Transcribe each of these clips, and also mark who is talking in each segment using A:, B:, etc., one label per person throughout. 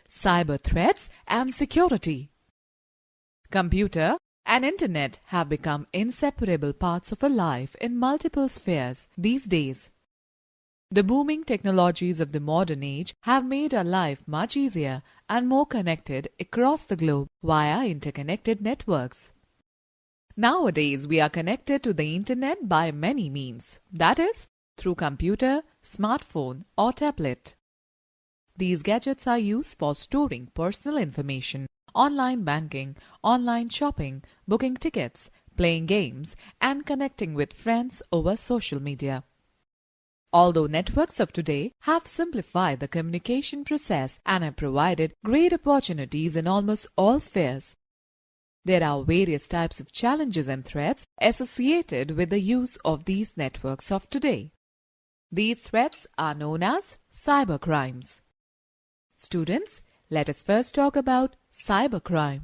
A: cyber threats and security. Computer and internet have become inseparable parts of our life in multiple spheres these days. The booming technologies of the modern age have made our life much easier and more connected across the globe via interconnected networks. Nowadays, we are connected to the internet by many means, that is, through computer, smartphone or tablet. These gadgets are used for storing personal information, online banking, online shopping, booking tickets, playing games, and connecting with friends over social media. Although networks of today have simplified the communication process and have provided great opportunities in almost all spheres, there are various types of challenges and threats associated with the use of these networks of today. These threats are known as cybercrimes. Students, let us first talk about cybercrime.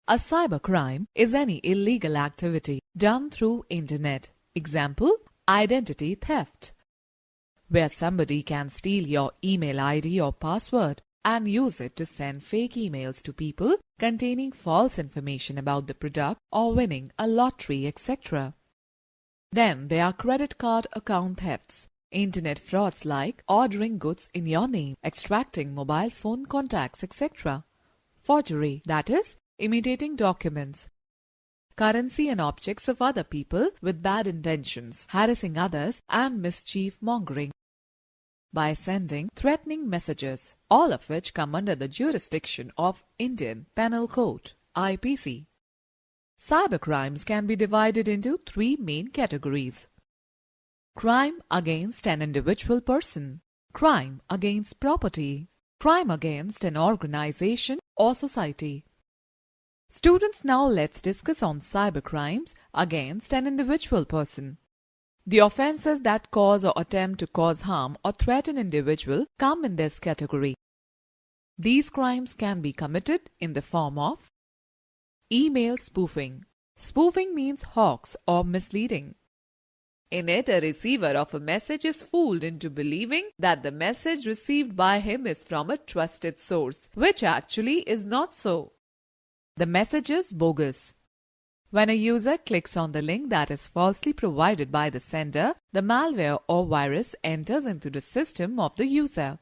A: A cybercrime is any illegal activity done through internet. Example, identity theft, where somebody can steal your email ID or password and use it to send fake emails to people containing false information about the product or winning a lottery, etc. Then there are credit card account thefts, internet frauds like ordering goods in your name, extracting mobile phone contacts, etc. Forgery, that is, imitating documents, currency and objects of other people with bad intentions, harassing others, and mischief mongering by sending threatening messages, all of which come under the jurisdiction of Indian Penal Code (IPC). Cybercrimes can be divided into three main categories: crime against an individual person, crime against property, crime against an organization or society. Students, now let's discuss on cybercrimes against an individual person. The offences that cause or attempt to cause harm or threaten an individual come in this category. These crimes can be committed in the form of email spoofing. Spoofing means hoax or misleading. In it, a receiver of a message is fooled into believing that the message received by him is from a trusted source, which actually is not so. The message is bogus. When a user clicks on the link that is falsely provided by the sender, the malware or virus enters into the system of the user.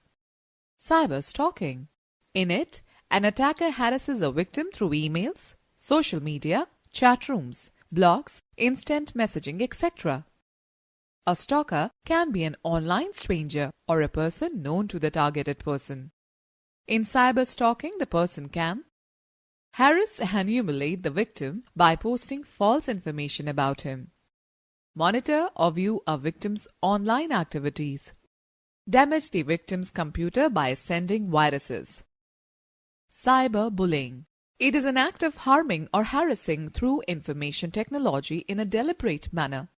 A: Cyber stalking. In it, an attacker harasses a victim through emails, social media, chat rooms, blogs, instant messaging, etc. A stalker can be an online stranger or a person known to the targeted person. In cyber stalking, the person can harass and humiliate the victim by posting false information about him, monitor or view a victim's online activities, damage the victim's computer by sending viruses. Cyberbullying. It is an act of harming or harassing through information technology in a deliberate manner.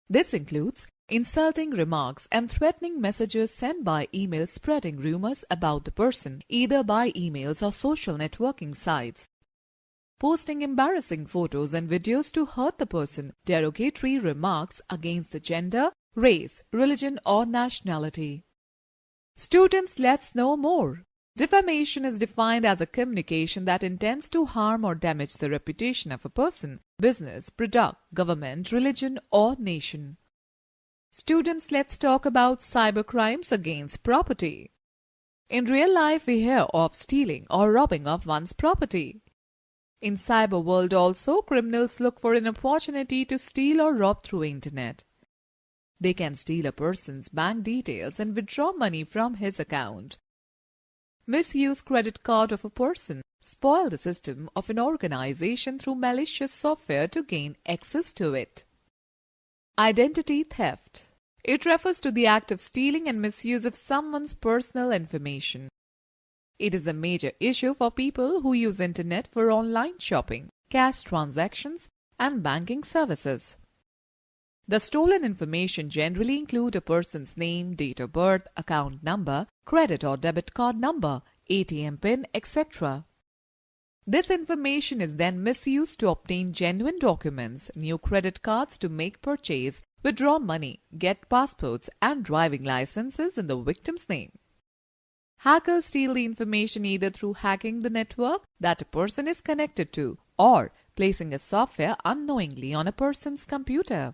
A: This includes insulting remarks and threatening messages sent by email spreading rumors about the person, either by emails or social networking sites, posting embarrassing photos and videos to hurt the person, derogatory remarks against the gender, race, religion or nationality. Students, let's know more. Defamation is defined as a communication that intends to harm or damage the reputation of a person, business, product, government, religion or nation. Students, let's talk about cybercrimes against property. In real life, we hear of stealing or robbing of one's property. In cyber world also, criminals look for an opportunity to steal or rob through internet. They can steal a person's bank details and withdraw money from his account, misuse credit card of a person, spoil the system of an organization through malicious software to gain access to it. Identity theft. It refers to the act of stealing and misuse of someone's personal information. It is a major issue for people who use internet for online shopping, cash transactions, and banking services. The stolen information generally include a person's name, date of birth, account number, credit or debit card number, ATM PIN, etc. This information is then misused to obtain genuine documents, new credit cards to make purchase, withdraw money, get passports and driving licenses in the victim's name. Hackers steal the information either through hacking the network that a person is connected to or placing a software unknowingly on a person's computer.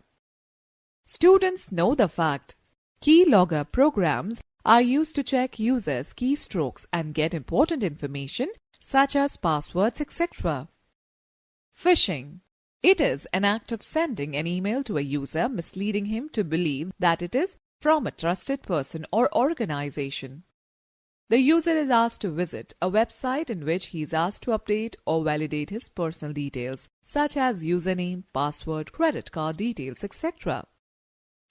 A: Students know the fact. Keylogger programs are used to check users' keystrokes and get important information such as passwords, etc. Phishing. It is an act of sending an email to a user misleading him to believe that it is from a trusted person or organization. The user is asked to visit a website in which he is asked to update or validate his personal details such as username, password, credit card details, etc.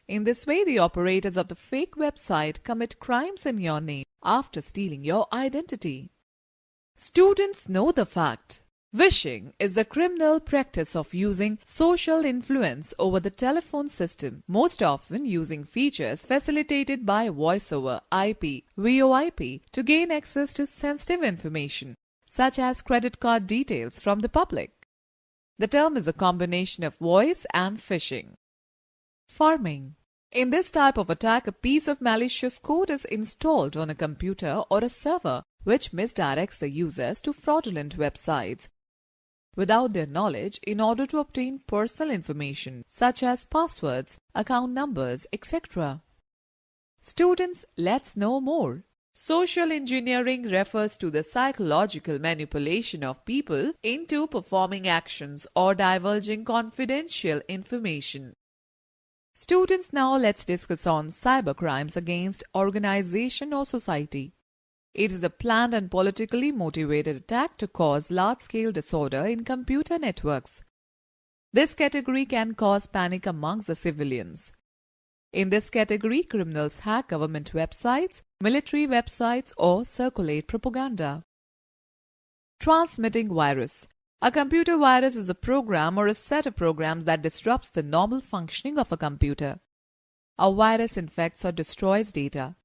A: In this way, the operators of the fake website commit crimes in your name after stealing your identity. Students know the fact. Vishing is the criminal practice of using social influence over the telephone system, most often using features facilitated by voice over IP, VoIP, to gain access to sensitive information, such as credit card details from the public. The term is a combination of voice and phishing. Pharming. In this type of attack, a piece of malicious code is installed on a computer or a server, which misdirects the users to fraudulent websites without their knowledge in order to obtain personal information such as passwords, account numbers, etc. Students, let's know more. Social engineering refers to the psychological manipulation of people into performing actions or divulging confidential information. Students, now let's discuss on cybercrimes against organization or society. It is a planned and politically motivated attack to cause large-scale disorder in computer networks. This category can cause panic amongst the civilians. In this category, criminals hack government websites, military websites, or circulate propaganda. Transmitting virus. A computer virus is a program or a set of programs that disrupts the normal functioning of a computer. A virus infects or destroys data.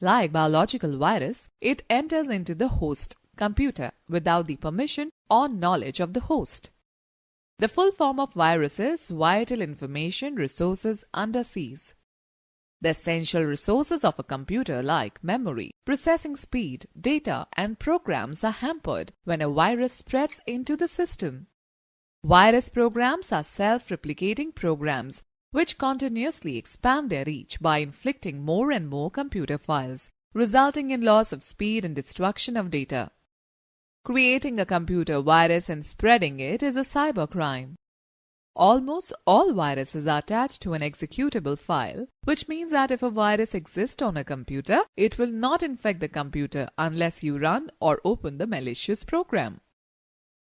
A: Like biological virus, it enters into the host computer without the permission or knowledge of the host. The full form of virus is vital information resources under siege. The essential resources of a computer like memory, processing speed, data, and programs are hampered when a virus spreads into the system. Virus programs are self-replicating programs which continuously expand their reach by inflicting more and more computer files, resulting in loss of speed and destruction of data. Creating a computer virus and spreading it is a cybercrime. Almost all viruses are attached to an executable file, which means that if a virus exists on a computer, it will not infect the computer unless you run or open the malicious program.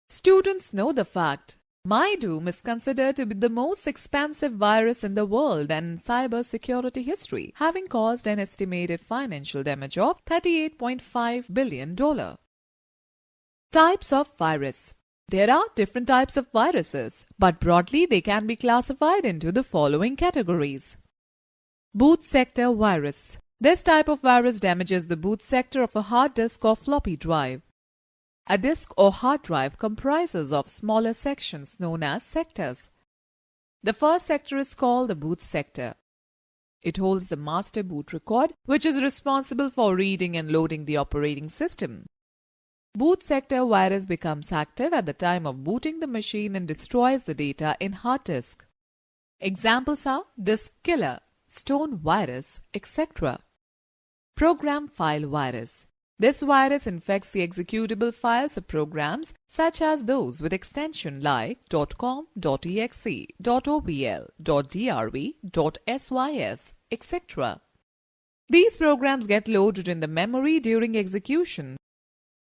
A: Students know the fact. MyDoom is considered to be the most expensive virus in the world and in cybersecurity history, having caused an estimated financial damage of $38.5 billion. Types of virus. There are different types of viruses, but broadly they can be classified into the following categories. Boot sector virus. This type of virus damages the boot sector of a hard disk or floppy drive. A disk or hard drive comprises of smaller sections known as sectors. The first sector is called the boot sector. It holds the master boot record, which is responsible for reading and loading the operating system. Boot sector virus becomes active at the time of booting the machine and destroys the data in hard disk. Examples are disk killer, stone virus, etc. Program file virus. This virus infects the executable files of programs such as those with extension like .com, .exe, .obl, .drv, .sys, etc. These programs get loaded in the memory during execution.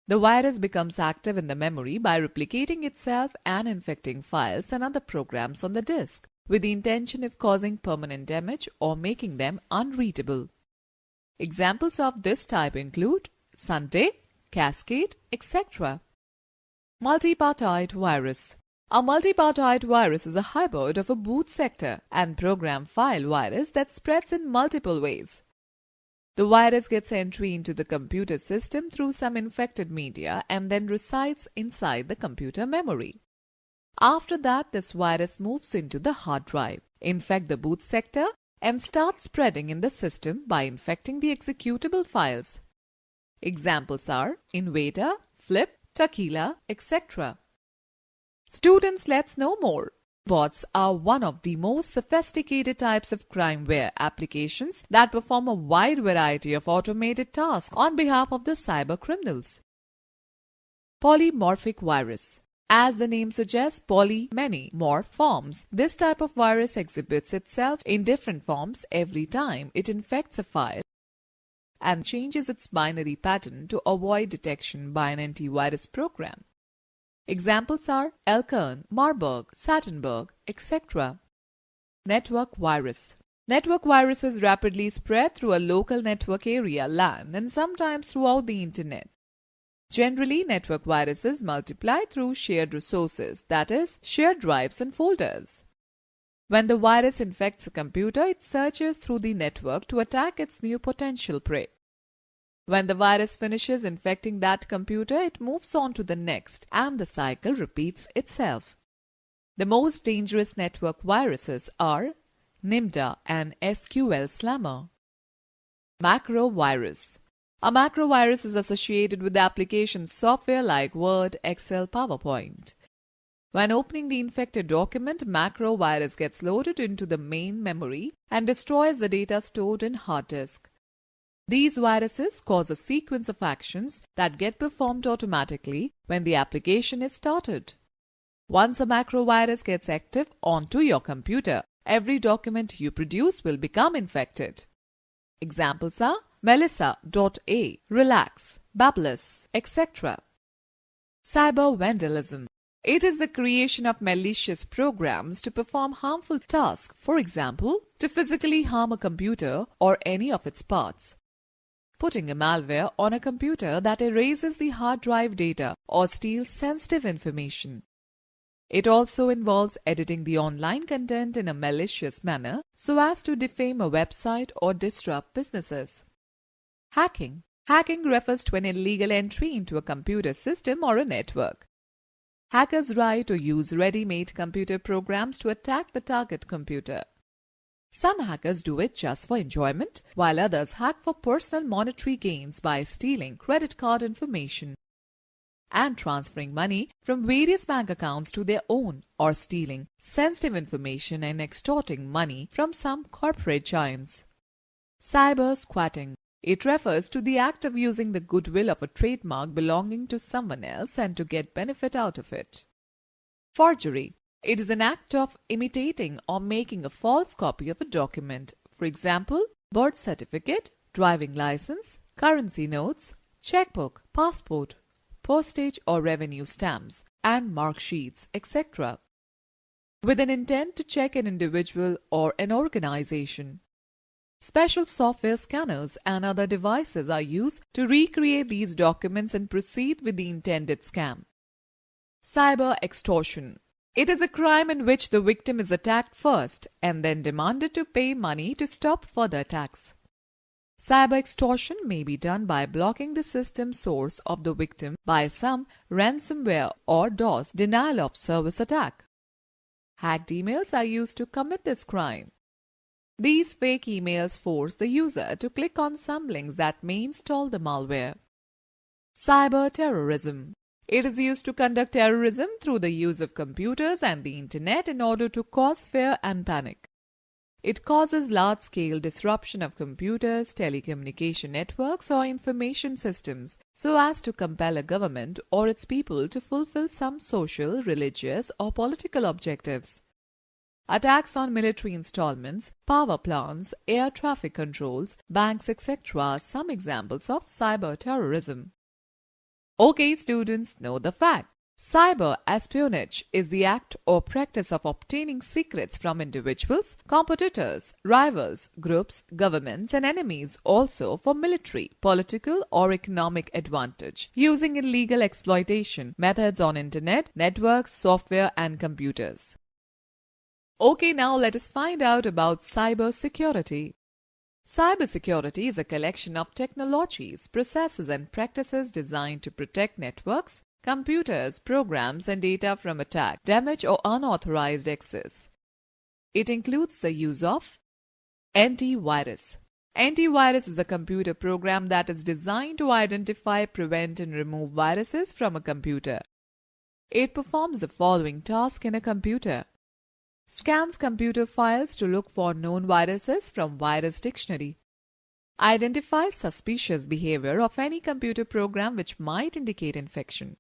A: The virus becomes active in the memory by replicating itself and infecting files and other programs on the disk, with the intention of causing permanent damage or making them unreadable. Examples of this type include Sunday, Cascade, etc. Multipartite virus. A multipartite virus is a hybrid of a boot sector and program file virus that spreads in multiple ways. The virus gets entry into the computer system through some infected media and then resides inside the computer memory. After that, this virus moves into the hard drive, infect the boot sector, and starts spreading in the system by infecting the executable files. Examples are Invader, Flip, Tequila, etc. Students, let's know more. Bots are one of the most sophisticated types of crimeware applications that perform a wide variety of automated tasks on behalf of the cyber criminals. Polymorphic virus. As the name suggests, poly, many, morph forms. This type of virus exhibits itself in different forms every time it infects a file and changes its binary pattern to avoid detection by an antivirus program. Examples are Elkern, Marburg, Sattenberg, etc. Network virus. Network viruses rapidly spread through a local network area (LAN) and sometimes throughout the Internet. Generally, network viruses multiply through shared resources, that is, shared drives and folders. When the virus infects a computer, it searches through the network to attack its new potential prey. When the virus finishes infecting that computer, it moves on to the next, and the cycle repeats itself. The most dangerous network viruses are Nimda and SQL Slammer. Macrovirus. A macrovirus is associated with application software like Word, Excel, PowerPoint. When opening the infected document, macrovirus gets loaded into the main memory and destroys the data stored in hard disk. These viruses cause a sequence of actions that get performed automatically when the application is started. Once a macrovirus gets active onto your computer, every document you produce will become infected. Examples are Melissa.a, Relax, Babelous, etc. Cyber vandalism. It is the creation of malicious programs to perform harmful tasks, for example, to physically harm a computer or any of its parts. Putting a malware on a computer that erases the hard drive data or steals sensitive information. It also involves editing the online content in a malicious manner so as to defame a website or disrupt businesses. Hacking. Hacking refers to an illegal entry into a computer system or a network. Hackers write or use ready-made computer programs to attack the target computer. Some hackers do it just for enjoyment, while others hack for personal monetary gains by stealing credit card information and transferring money from various bank accounts to their own, or stealing sensitive information and extorting money from some corporate giants. Cyber squatting. It refers to the act of using the goodwill of a trademark belonging to someone else and to get benefit out of it. Forgery. It is an act of imitating or making a false copy of a document, for example, birth certificate, driving license, currency notes, checkbook, passport, postage or revenue stamps, and mark sheets, etc., with an intent to check an individual or an organization. Special software scanners and other devices are used to recreate these documents and proceed with the intended scam. Cyber extortion. It is a crime in which the victim is attacked first and then demanded to pay money to stop further attacks. Cyber extortion may be done by blocking the system source of the victim by some ransomware or DOS denial of service attack. Hacked emails are used to commit this crime. These fake emails force the user to click on some links that may install the malware. Cyber terrorism. It is used to conduct terrorism through the use of computers and the internet in order to cause fear and panic. It causes large-scale disruption of computers, telecommunication networks, or information systems so as to compel a government or its people to fulfill some social, religious, or political objectives. Attacks on military installments, power plants, air traffic controls, banks, etc. are some examples of cyber terrorism. Okay, students, know the fact. Cyber espionage is the act or practice of obtaining secrets from individuals, competitors, rivals, groups, governments, and enemies, also for military, political, or economic advantage, using illegal exploitation methods on internet, networks, software, and computers. Okay, now let us find out about cybersecurity. Cybersecurity is a collection of technologies, processes, and practices designed to protect networks, computers, programs, and data from attack, damage, or unauthorized access. It includes the use of antivirus. Antivirus is a computer program that is designed to identify, prevent, and remove viruses from a computer. It performs the following task in a computer. Scans computer files to look for known viruses from virus dictionary. Identifies suspicious behavior of any computer program which might indicate infection.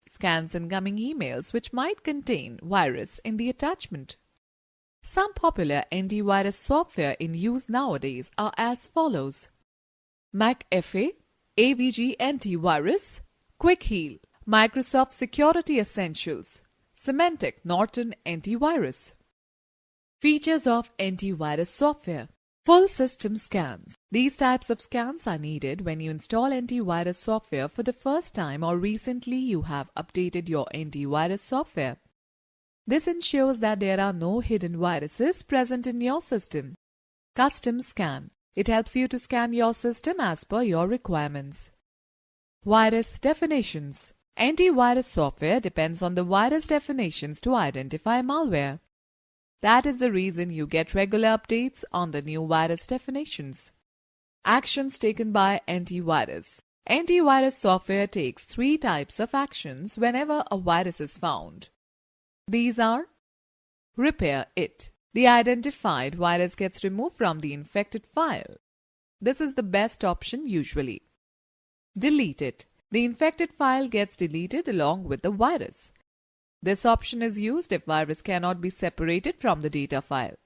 A: Scans incoming emails which might contain virus in the attachment. Some popular antivirus software in use nowadays are as follows: McAfee, AVG Antivirus, Quick Heal, Microsoft Security Essentials, Symantec Norton Antivirus. Features of antivirus software. Full system scans. These types of scans are needed when you install antivirus software for the first time or recently you have updated your antivirus software. This ensures that there are no hidden viruses present in your system. Custom scan. It helps you to scan your system as per your requirements. Virus definitions. Antivirus software depends on the virus definitions to identify malware. That is the reason you get regular updates on the new virus definitions. Actions taken by antivirus. Antivirus software takes 3 types of actions whenever a virus is found. These are: repair it. The identified virus gets removed from the infected file. This is the best option usually. Delete it. The infected file gets deleted along with the virus. This option is used if virus cannot be separated from the data file.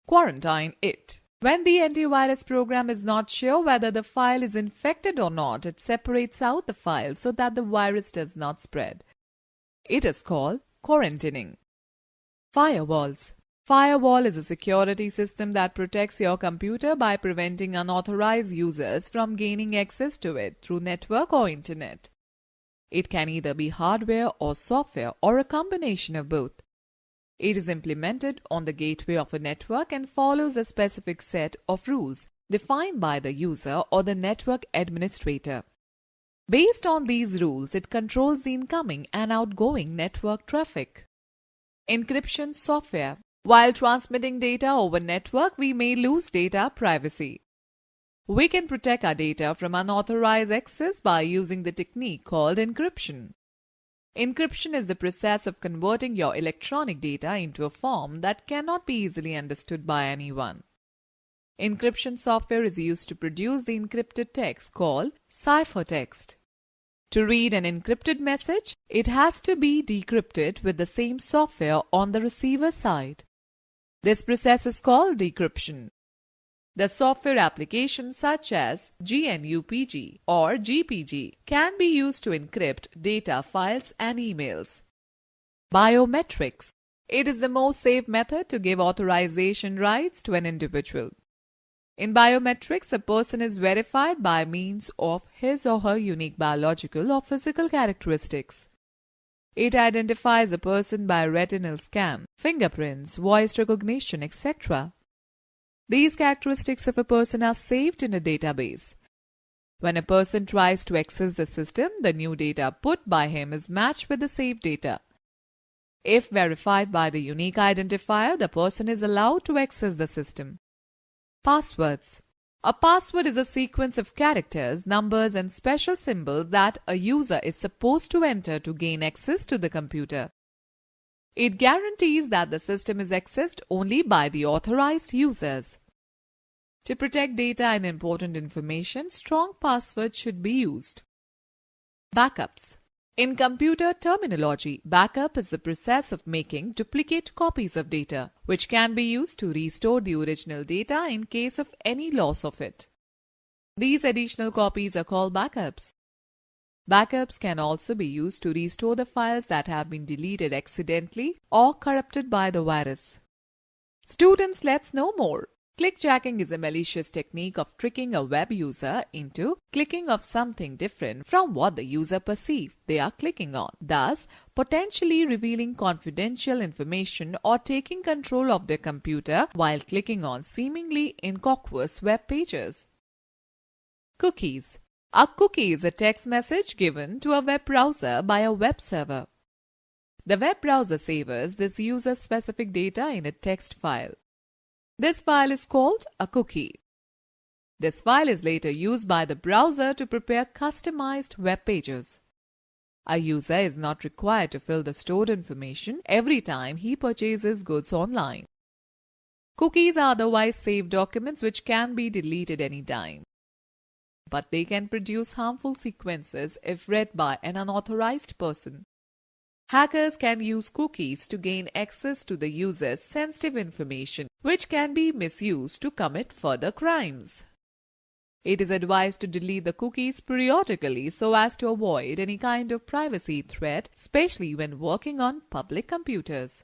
A: Quarantine it. When the antivirus program is not sure whether the file is infected or not, it separates out the file so that the virus does not spread. It is called quarantining. Firewalls. Firewall is a security system that protects your computer by preventing unauthorized users from gaining access to it through network or internet. It can either be hardware or software or a combination of both. It is implemented on the gateway of a network and follows a specific set of rules defined by the user or the network administrator. Based on these rules, it controls the incoming and outgoing network traffic. Encryption software. While transmitting data over network, we may lose data privacy. We can protect our data from unauthorized access by using the technique called encryption. Encryption is the process of converting your electronic data into a form that cannot be easily understood by anyone. Encryption software is used to produce the encrypted text called ciphertext. To read an encrypted message, it has to be decrypted with the same software on the receiver side. This process is called decryption. The software applications such as GNUPG or GPG can be used to encrypt data files and emails. Biometrics. It is the most safe method to give authorization rights to an individual. In biometrics, a person is verified by means of his or her unique biological or physical characteristics. It identifies a person by retinal scan, fingerprints, voice recognition, etc. These characteristics of a person are saved in a database. When a person tries to access the system, the new data put by him is matched with the saved data. If verified by the unique identifier, the person is allowed to access the system. Passwords. A password is a sequence of characters, numbers, and special symbols that a user is supposed to enter to gain access to the computer. It guarantees that the system is accessed only by the authorized users. To protect data and important information, strong passwords should be used. Backups. In computer terminology, backup is the process of making duplicate copies of data, which can be used to restore the original data in case of any loss of it. These additional copies are called backups. Backups can also be used to restore the files that have been deleted accidentally or corrupted by the virus. Students, let's know more. Clickjacking is a malicious technique of tricking a web user into clicking of something different from what the user perceives they are clicking on, thus potentially revealing confidential information or taking control of their computer while clicking on seemingly innocuous web pages. Cookies. A cookie is a text message given to a web browser by a web server. The web browser saves this user-specific data in a text file. This file is called a cookie. This file is later used by the browser to prepare customized web pages. A user is not required to fill the stored information every time he purchases goods online. Cookies are otherwise saved documents which can be deleted anytime, but they can produce harmful sequences if read by an unauthorized person. Hackers can use cookies to gain access to the user's sensitive information, which can be misused to commit further crimes. It is advised to delete the cookies periodically so as to avoid any kind of privacy threat, especially when working on public computers.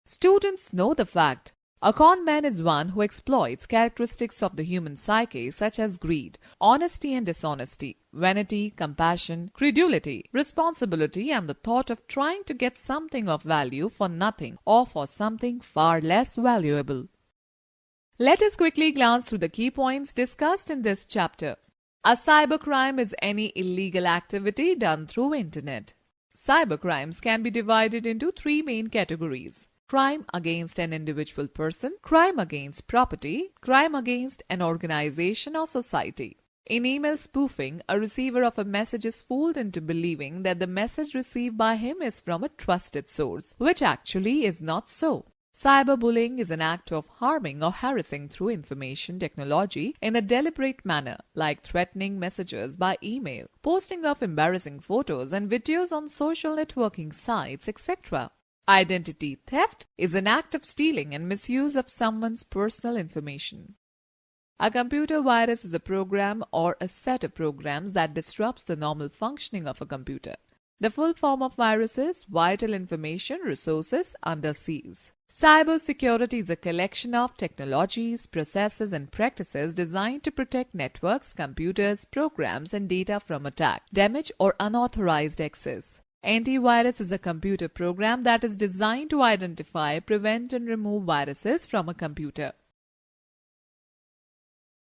A: Students know the fact. A con man is one who exploits characteristics of the human psyche such as greed, honesty and dishonesty, vanity, compassion, credulity, responsibility, and the thought of trying to get something of value for nothing or for something far less valuable. Let us quickly glance through the key points discussed in this chapter. A cybercrime is any illegal activity done through internet. Cybercrimes can be divided into three main categories: crime against an individual person, crime against property, crime against an organization or society. In email spoofing, a receiver of a message is fooled into believing that the message received by him is from a trusted source, which actually is not so. Cyberbullying is an act of harming or harassing through information technology in a deliberate manner, like threatening messages by email, posting of embarrassing photos and videos on social networking sites, etc. Identity theft is an act of stealing and misuse of someone's personal information. A computer virus is a program or a set of programs that disrupts the normal functioning of a computer. The full form of virus is vital information resources under siege. Cybersecurity is a collection of technologies, processes, and practices designed to protect networks, computers, programs, and data from attack, damage, or unauthorized access. Antivirus is a computer program that is designed to identify, prevent, and remove viruses from a computer.